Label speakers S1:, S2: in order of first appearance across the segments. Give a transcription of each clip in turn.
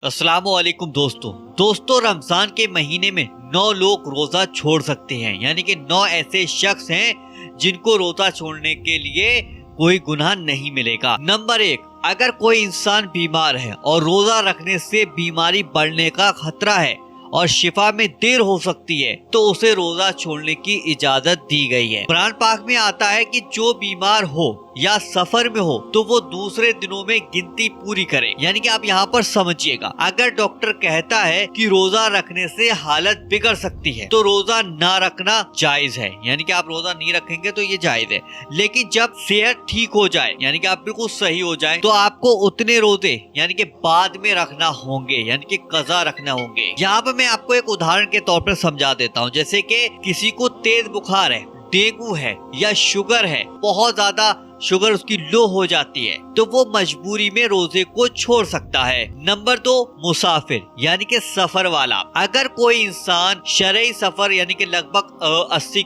S1: अस्सलाम वालेकुम दोस्तों रमजान के महीने में 9 लोग रोजा छोड़ सकते हैं, यानी कि 9 ऐसे शख्स हैं जिनको रोजा छोड़ने के लिए कोई गुनाह नहीं मिलेगा। नंबर 1, अगर कोई इंसान बीमार है और रोजा रखने से बीमारी बढ़ने का खतरा है और शिफा में देर हो सकती है तो उसे रोजा छोड़ने की इजाजत दी गई है। कुरान पाक में आता है कि जो बीमार हो या सफर में हो तो वो दूसरे दिनों में गिनती पूरी करे। यानी कि आप यहाँ पर समझिएगा, अगर डॉक्टर कहता है कि रोजा रखने से हालत बिगड़ सकती है तो रोजा ना रखना जायज है, यानी कि आप रोजा नहीं रखेंगे तो ये जायज है। लेकिन जब सेहत ठीक हो जाए, यानी कि आप बिल्कुल सही हो जाए, तो आपको उतने रोजे यानी कि बाद में रखना होंगे, यानी कि कज़ा रखना होंगे। यहाँ पर मैं आपको एक उदाहरण के तौर पर समझा देता हूँ। जैसे कि किसी को तेज बुखार है, डेंगू है या शुगर है, बहुत ज्यादा शुगर उसकी लो हो जाती है तो वो मजबूरी में रोजे को छोड़ सकता है। नंबर 2, मुसाफिर यानी कि सफर वाला। अगर कोई इंसान शरई सफर यानी कि लगभग 80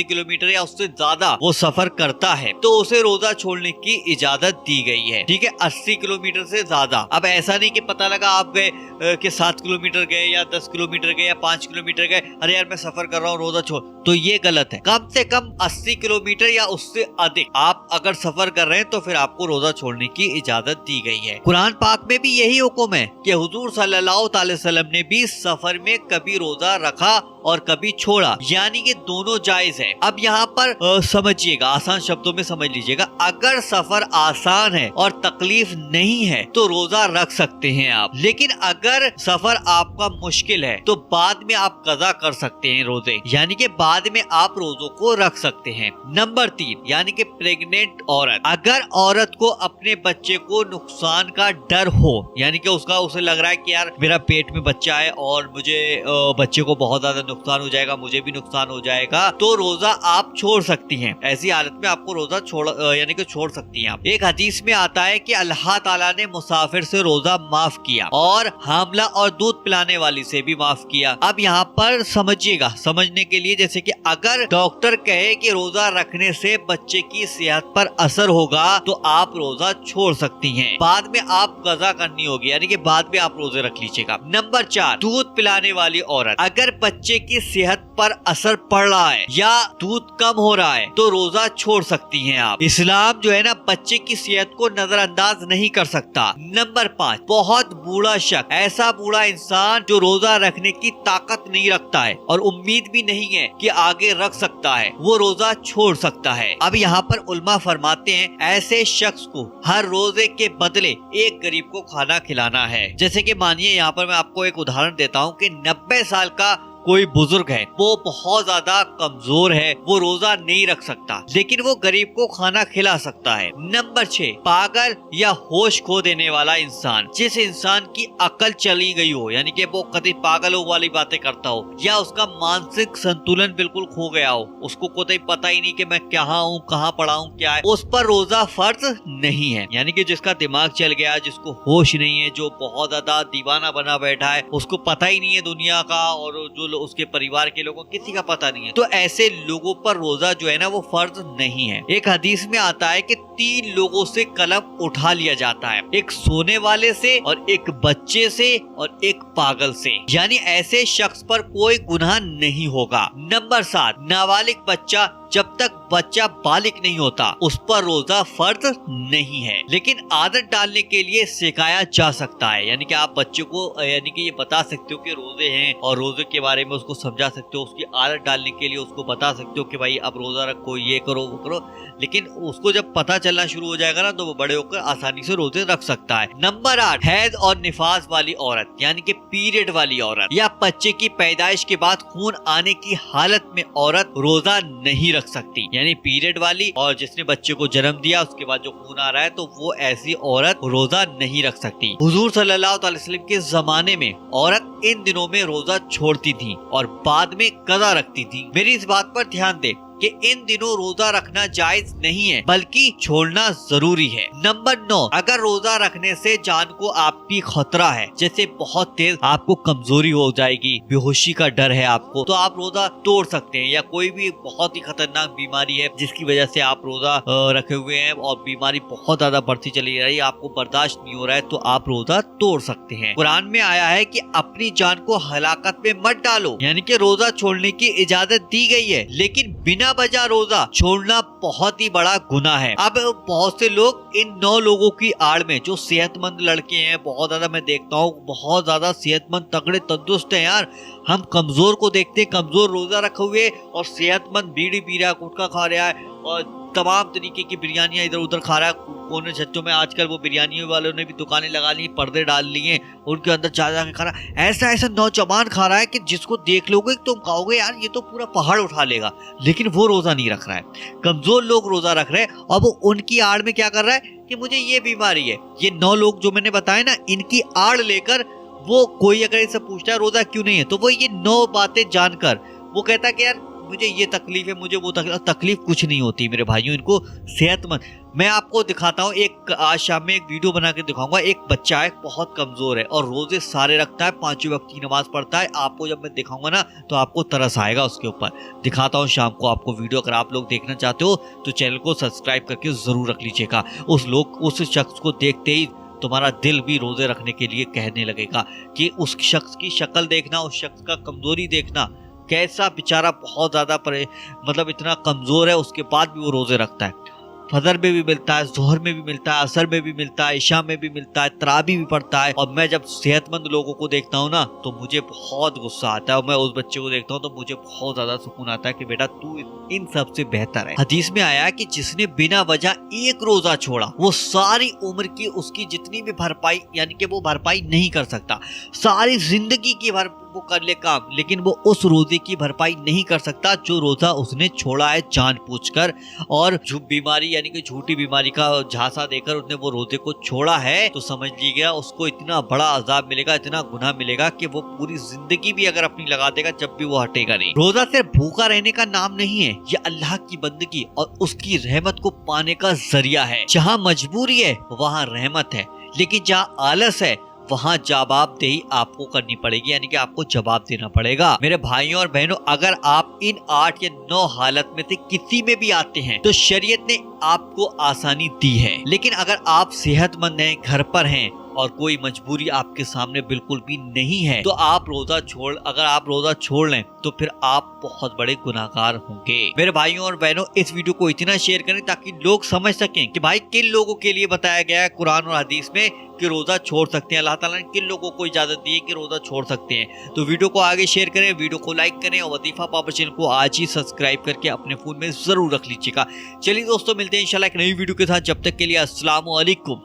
S1: किलोमीटर या उससे ज्यादा वो सफर करता है तो उसे रोजा छोड़ने की इजाजत दी गई है। ठीक है, 80 किलोमीटर से ज्यादा। अब ऐसा नहीं कि पता लगा आप गए कि 7 किलोमीटर गए या 10 किलोमीटर गए या 5 किलोमीटर गए, अरे यार मैं सफर कर रहा हूँ रोजा छोड़, तो ये गलत है। कम से कम 80 किलोमीटर या उससे अधिक आप अगर सफर कर रहे हैं तो फिर आपको रोजा छोड़ने की इजाजत दी गई है। कुरान पाक में भी यही हुक्म है कि हुजूर सल्लल्लाहु अलैहि वसल्लम ने भी सफर में कभी रोजा रखा और कभी छोड़ा, यानी कि दोनों जायज है। अब यहाँ पर समझिएगा, आसान शब्दों में समझ लीजिएगा, अगर सफर आसान है और तकलीफ नहीं है तो रोजा रख सकते हैं आप। लेकिन अगर सफर आपका मुश्किल है तो बाद में आप कज़ा कर सकते हैं रोजे, यानी कि बाद में आप रोजों को रख सकते हैं। नंबर 3, यानी कि प्रेग्नेंट औरत। अगर औरत को अपने बच्चे को नुकसान का डर हो, यानी कि उसे लग रहा है कि यार मेरा पेट में बच्चा है और मुझे बच्चे को बहुत ज्यादा नुकसान हो जाएगा, मुझे भी नुकसान हो जाएगा, तो रोजा आप छोड़ सकती हैं। ऐसी हालत में आपको रोजा यानी कि छोड़ सकती हैं आप। एक हदीस में आता है कि अल्लाह ताला ने मुसाफिर से रोजा माफ किया और हामला और दूध पिलाने वाली से भी माफ किया। अब यहाँ पर समझिएगा, समझने के लिए, जैसे कि अगर डॉक्टर कहे कि रोजा रखने से बच्चे की सेहत पर असर होगा तो आप रोजा छोड़ सकती हैं, बाद में आप कज़ा करनी होगी, यानी कि बाद में आप रोजे रख लीजिएगा। नंबर 4, दूध पिलाने वाली औरत। अगर बच्चे की सेहत पर असर पड़ रहा है या दूध कम हो रहा है तो रोजा छोड़ सकती हैं आप। इस्लाम जो है ना, बच्चे की सेहत को नजरअंदाज नहीं कर सकता। नंबर 5, बहुत बूढ़ा शख्स, ऐसा बूढ़ा इंसान जो रोजा रखने की ताकत नहीं रखता है और उम्मीद भी नहीं है कि आगे रख सकता है, वो रोजा छोड़ सकता है। अब यहाँ पर उल्मा फरमाते हैं ऐसे शख्स को हर रोजे के बदले एक गरीब को खाना खिलाना है। जैसे कि मानिए, यहाँ पर मैं आपको एक उदाहरण देता हूँ कि 90 साल का कोई बुजुर्ग है, वो बहुत ज्यादा कमजोर है, वो रोजा नहीं रख सकता, लेकिन वो गरीब को खाना खिला सकता है। नंबर 6, पागल या होश खो देने वाला इंसान। जिस इंसान की अकल चली गई हो, यानी कि वो कभी पागलों वाली बातें करता हो या उसका मानसिक संतुलन बिल्कुल खो गया हो, उसको कोई पता ही नहीं कि मैं कहाँ हूँ, कहाँ पड़ा हूँ, क्या है, उस पर रोजा फर्ज नहीं है। यानी कि जिसका दिमाग चल गया, जिसको होश नहीं है, जो बहुत ज्यादा दीवाना बना बैठा है, उसको पता ही नहीं है दुनिया का और जो उसके परिवार के लोगों किसी का पता नहीं है, तो ऐसे लोगों पर रोजा जो है ना वो फर्ज नहीं है। एक हदीस में आता है कि 3 लोगों से कलम उठा लिया जाता है, एक सोने वाले से और एक बच्चे से और एक पागल से, यानी ऐसे शख्स पर कोई गुनाह नहीं होगा। नंबर 7, नाबालिग बच्चा। जब तक बच्चा बालिग नहीं होता उस पर रोजा फर्ज नहीं है, लेकिन आदत डालने के लिए सिखाया जा सकता है। यानी कि आप बच्चे को यानी कि ये बता सकते हो कि रोजे हैं और रोजे के बारे में उसको समझा सकते हो, उसकी आदत डालने के लिए उसको बता सकते हो कि भाई अब रोजा रखो, ये करो वो करो। लेकिन उसको जब पता चलना शुरू हो जाएगा ना तो वो बड़े होकर आसानी से रोजे रख सकता है। नंबर 8, हैज और निफास वाली औरत, यानी कि पीरियड वाली औरत या बच्चे की पैदाइश के बाद खून आने की हालत में औरत रोजा नहीं रख सकती। यानी पीरियड वाली और जिसने बच्चे को जन्म दिया उसके बाद जो खून आ रहा है तो वो ऐसी औरत रोजा नहीं रख सकती। हुजूर सल्लल्लाहु अलैहि वसल्लम के जमाने में औरत इन दिनों में रोजा छोड़ती थी और बाद में कज़ा रखती थी। मेरी इस बात पर ध्यान दे, کہ ان دنوں روزہ رکھنا جائز نہیں ہے بلکہ چھوڑنا ضروری ہے۔ نمبر 9، اگر روزہ رکھنے سے جان کو آپ کی خطرہ ہے، جیسے بہت تیز آپ کو کمزوری ہو جائے گی، بے ہوشی کا ڈر ہے آپ کو، تو آپ روزہ توڑ سکتے ہیں، یا کوئی بھی بہت ہی خطرناک بیماری ہے جس کی وجہ سے آپ روزہ رکھے ہوئے ہیں اور بیماری بہت زیادہ بڑھتی چلی رہی ہے، آپ کو برداشت نہیں ہو رہا ہے، تو آپ روزہ توڑ سکتے ہیں۔ قرآن میں آیا ہے کہ اپنی جان کو ہلاکت میں مت ڈالو، یعنی کہ روزہ چھوڑنے کی اجازت دی گئی ہے، لیکن بنا وجہ روزہ چھوڑنا بہت ہی بڑا گناہ ہے۔ اب بہت سے لوگ ان 9 لوگوں کی آڑ میں، جو صحت مند لڑکے ہیں، بہت زیادہ میں دیکھتا ہوں بہت زیادہ صحت مند تگڑے تندرست ہیں یار، ہم کمزور کو دیکھتے ہیں، کمزور روزہ رکھے ہوئے اور صحت مند بیڑی پی رہا ہے، گٹکا کھا رہا ہے اور تمام طریقے کی بریانیاں ادھر ادھر کھا رہا ہے کونے چھتوں میں۔ آج کل وہ بریانی والوں نے بھی دکانیں لگا لی، پردے ڈال لیے، ان کے اندر جا کے کھا رہا ہے۔ ایسا نوجوان کھا رہا ہے کہ جس کو دیکھ لو گے تم کہو گے یار یہ تو پورا پہاڑ اٹھا لے گا، لیکن وہ روزہ نہیں رکھ رہا ہے۔ کمزور لوگ روزہ رکھ رہے ہیں اور وہ ان کی آڑ میں کیا کر رہا ہے کہ مجھے یہ بیماری ہے۔ یہ 9 لوگ جو میں نے بتایا نا، ان کی آڑ لے کر وہ کوئی اگر ان سے پوچھتا ہے روزہ کیوں نہیں ہے، تو وہ یہ 9 باتیں جان کر وہ کہتا ہے کہ یار مجھے یہ تکلیف ہے، مجھے وہ تکلیف کچھ نہیں ہوتی میرے بھائیوں، ان کو صحت مند۔ میں آپ کو دکھاتا ہوں، آج شام میں ایک ویڈیو بنا کے دکھاؤں گا، ایک بچہ ہے بہت کمزور ہے اور روزے سارے رکھتا ہے، 5 وقت کی نماز پڑھتا ہے۔ آپ کو جب میں دکھاؤں گا نا تو آپ کو ترس آئے گا اس کے اوپر۔ دکھاتا ہوں شام کو آپ کو ویڈیو، اگر آپ لوگ دیکھنا چاہتے ہو تو چینل کو سبسکرائب کر کے ضرور رکھ لیجیے گا۔ اس شخص کو دیکھتے ہی تمہارا دل بھی روزے رکھنے کے لیے کہنے لگے گا کہ اس شخص کی شکل دیکھنا، اس شخص کا کمزوری دیکھنا، کیسا بیچارہ بہت زیادہ مطلب اتنا کمزور ہے، اس کے بعد بھی وہ روزے رکھتا ہے۔ فجر میں بھی ملتا ہے، ظہر میں بھی ملتا ہے، عصر میں بھی ملتا ہے، عشاء میں بھی ملتا ہے، تراویح بھی پڑھتا ہے۔ اور میں جب صحت مند لوگوں کو دیکھتا ہوں نا تو مجھے بہت غصہ آتا ہے، اور میں اس بچے کو دیکھتا ہوں تو مجھے بہت زیادہ سکون آتا ہے کہ بیٹا تو ان سب سے بہتر ہے۔ حدیث میں آیا ہے کہ جس نے بنا وجہ ایک روزہ چھوڑا وہ ساری عمر کی اس کی جتنی بھی بھرپائی، یعنی کہ وہ بھرپائی نہیں کر سکتا، ساری زندگی کی وہ کر لے کام، لیکن وہ اس روزے کی بھرپائی نہیں کر سکتا جو روزہ اس نے چھوڑا ہے جان بوجھ کر، اور جو بیماری یعنی کہ جھوٹی بیماری کا جھانسا دے کر اس نے وہ روزے کو چھوڑا ہے، تو سمجھ لیجیے اس کو اتنا بڑا عذاب ملے گا، اتنا گناہ ملے گا کہ وہ پوری زندگی بھی اگر اپنی لگا دے گا جب بھی وہ ہٹے گا نہیں۔ روزہ صرف بھوکا رہنے کا نام نہیں ہے، یہ اللہ کی بندگی اور اس کی رحمت کو پانے کا ذریعہ ہے۔ جہاں مجبوری ہے وہاں رحمت ہے، لیکن جہاں آلس ہے وہاں جواب دہی آپ کو کرنی پڑے گی، یعنی کہ آپ کو جواب دینا پڑے گا۔ میرے بھائیوں اور بہنوں، اگر آپ ان 8 یا 9 حالت میں سے کسی میں بھی آتے ہیں تو شریعت نے آپ کو آسانی دی ہے، لیکن اگر آپ صحت مند ہیں، گھر پر ہیں اور کوئی مجبوری آپ کے سامنے بالکل بھی نہیں ہے، تو اگر آپ روزہ چھوڑ لیں تو پھر آپ بہت بڑے گناہگار ہوں گے۔ میرے بھائیوں اور بہنوں، اس ویڈیو کو اتنا شیئر کریں تاکہ لوگ سمجھ سکیں کہ بھائی کن لوگوں کے لیے بتایا گیا ہے قرآن اور حدیث میں کہ روزہ چھوڑ سکتے ہیں، اللہ تعالیٰ نے کن لوگوں کو اجازت دی ہے کہ روزہ چھوڑ سکتے ہیں۔ تو ویڈیو کو آگے شیئر کریں، ویڈیو کو لائک کریں اور وظیفہ پاپا چینل کو آج ہی سبسکرائب کر کے اپنے فون میں ضرور رکھ لیجیے گا۔ چلیے دوستوں، ملتے ہیں انشاءاللہ ایک نئی ویڈیو کے ساتھ، جب تک کے لیے السلام علیکم۔